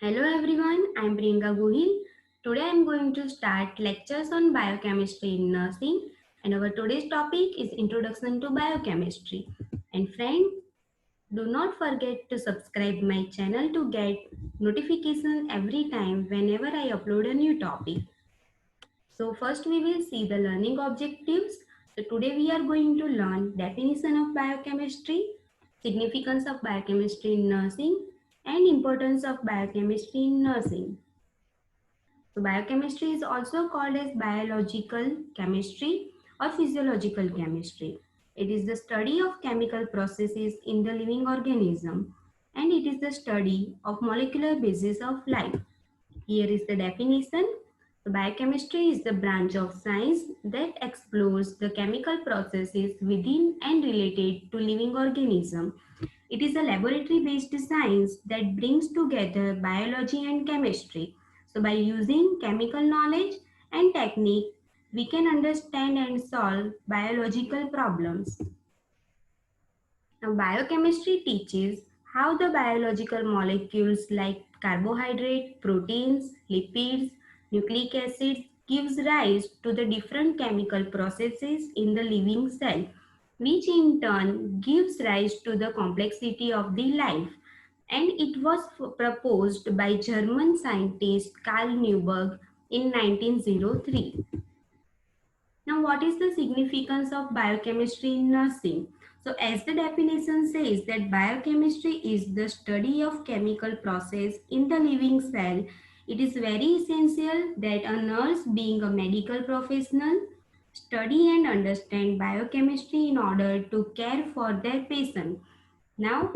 Hello everyone, I am Priyanka Gohil. Today I am going to start lectures on biochemistry in nursing and our today's topic is Introduction to Biochemistry. And friend, do not forget to subscribe my channel to get notification every time whenever I upload a new topic. So first we will see the learning objectives. So today we are going to learn definition of biochemistry, significance of biochemistry in nursing and importance of biochemistry in nursing. So biochemistry is also called as biological chemistry or physiological chemistry. It is the study of chemical processes in the living organism and it is the study of molecular basis of life. Here is the definition. So biochemistry is the branch of science that explores the chemical processes within and related to living organism. It is a laboratory-based science that brings together biology and chemistry. So by using chemical knowledge and technique, we can understand and solve biological problems. Now, biochemistry teaches how the biological molecules like carbohydrate, proteins, lipids, nucleic acids gives rise to the different chemical processes in the living cell, which in turn gives rise to the complexity of the life. And it was proposed by German scientist Carl Neuberg in 1903. Now, what is the significance of biochemistry in nursing? So, as the definition says that biochemistry is the study of chemical process in the living cell, it is very essential that a nurse being a medical professional study and understand biochemistry in order to care for their patient. Now,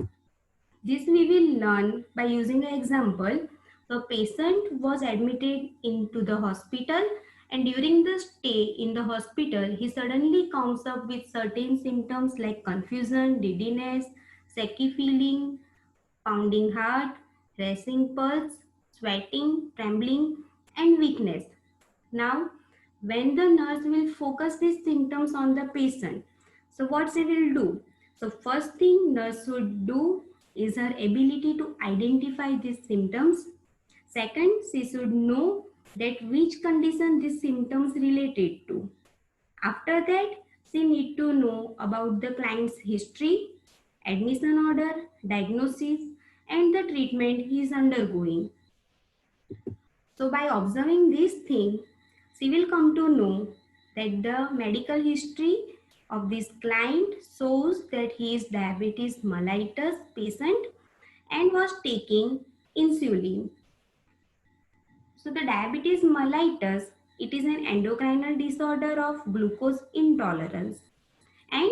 this we will learn by using an example. A patient was admitted into the hospital and during the stay in the hospital, he suddenly comes up with certain symptoms like confusion, dizziness, shaky feeling, pounding heart, racing pulse, sweating, trembling and weakness. Now, when the nurse will focus these symptoms on the patient, so what she will do? So first thing nurse should do is her ability to identify these symptoms. Second, she should know that which condition these symptoms related to. After that, she need to know about the client's history, admission order, diagnosis, and the treatment he is undergoing. So by observing these things, she will come to know that the medical history of this client shows that he is diabetes mellitus patient and was taking insulin. So the diabetes mellitus, it is an endocrinal disorder of glucose intolerance and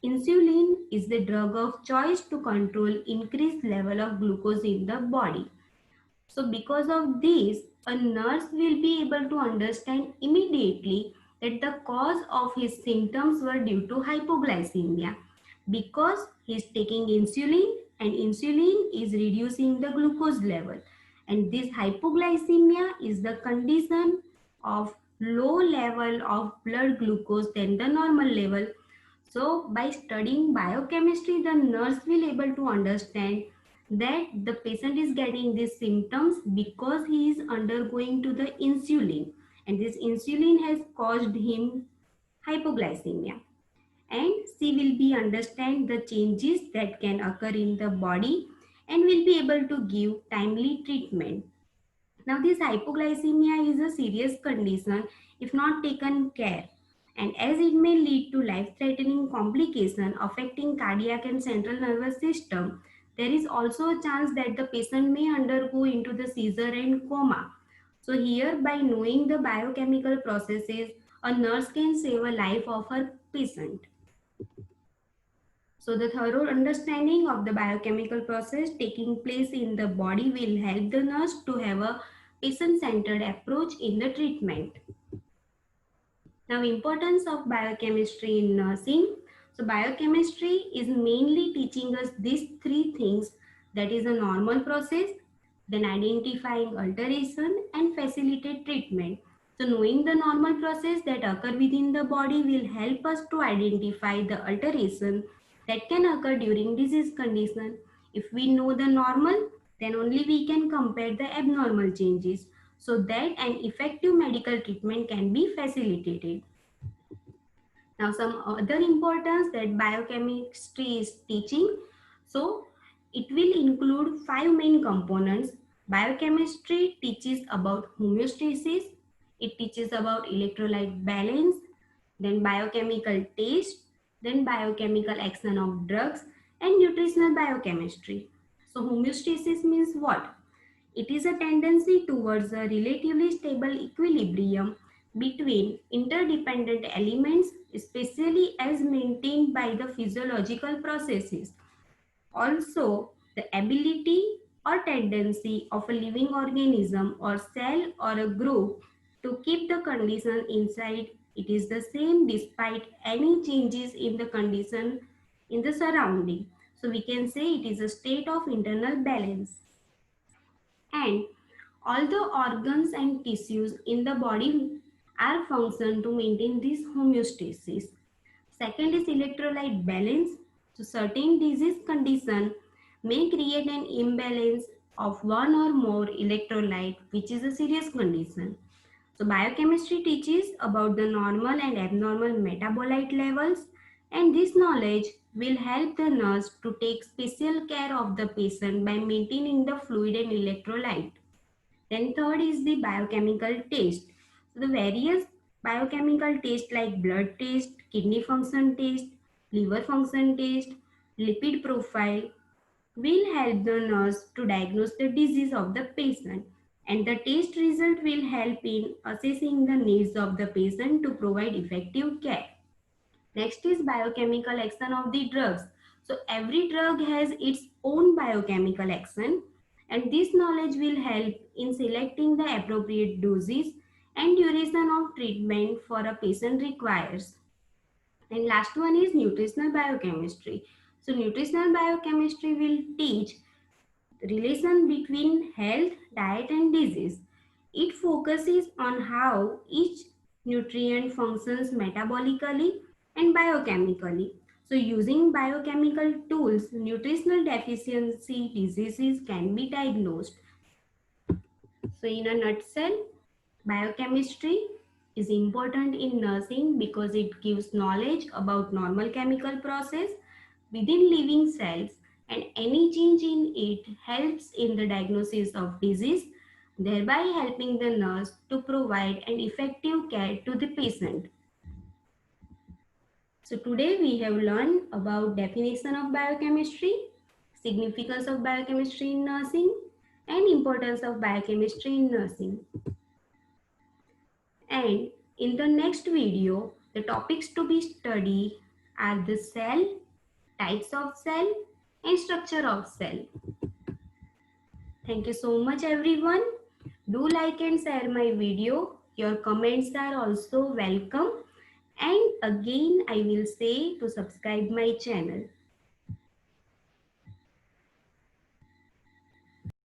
insulin is the drug of choice to control increased level of glucose in the body. So because of this, a nurse will be able to understand immediately that the cause of his symptoms were due to hypoglycemia because he is taking insulin and insulin is reducing the glucose level. And this hypoglycemia is the condition of low level of blood glucose than the normal level. So by studying biochemistry, the nurse will able to understand that the patient is getting these symptoms because he is undergoing to the insulin and this insulin has caused him hypoglycemia and she will be understand the changes that can occur in the body and will be able to give timely treatment. Now this hypoglycemia is a serious condition if not taken care and as it may lead to life-threatening complication affecting cardiac and central nervous system, there is also a chance that the patient may undergo into the seizure and coma. So here by knowing the biochemical processes, a nurse can save a life of her patient. So the thorough understanding of the biochemical process taking place in the body will help the nurse to have a patient-centered approach in the treatment. Now, importance of biochemistry in nursing. So, biochemistry is mainly teaching us these three things, that is a normal process, then identifying alteration and facilitate treatment. So, knowing the normal process that occur within the body will help us to identify the alteration that can occur during disease condition. If we know the normal, Then only we can compare the abnormal changes so that an effective medical treatment can be facilitated. Now some other importance that biochemistry is teaching. So it will include five main components. Biochemistry teaches about homeostasis, it teaches about electrolyte balance, then biochemical taste, then biochemical action of drugs, and nutritional biochemistry. So homeostasis means what? It is a tendency towards a relatively stable equilibrium between interdependent elements, especially as maintained by the physiological processes. Also, the ability or tendency of a living organism or cell or a group to keep the condition inside it is the same despite any changes in the condition in the surrounding. So we can say it is a state of internal balance. And all the organs and tissues in the body are function to maintain this homeostasis. Second is electrolyte balance. So certain disease condition may create an imbalance of one or more electrolyte, which is a serious condition. So biochemistry teaches about the normal and abnormal metabolite levels, and this knowledge will help the nurse to take special care of the patient by maintaining the fluid and electrolyte. Then third is the biochemical test. So the various biochemical tests like blood test, kidney function test, liver function test, lipid profile will help the nurse to diagnose the disease of the patient, and the test result will help in assessing the needs of the patient to provide effective care. Next is biochemical action of the drugs. So every drug has its own biochemical action, and this knowledge will help in selecting the appropriate doses and duration of treatment for a patient requires. And last one is nutritional biochemistry. So nutritional biochemistry will teach relation between health, diet and disease. It focuses on how each nutrient functions metabolically and biochemically. So using biochemical tools, nutritional deficiency diseases can be diagnosed. So in a nutshell, biochemistry is important in nursing because it gives knowledge about normal chemical process within living cells, and any change in it helps in the diagnosis of disease, thereby helping the nurse to provide an effective care to the patient. So today we have learned about definition of biochemistry, significance of biochemistry in nursing, and importance of biochemistry in nursing. And in the next video, the topics to be studied are the cell, types of cell, and structure of cell. Thank you so much everyone. Do like and share my video. Your comments are also welcome. And again, I will say to subscribe my channel.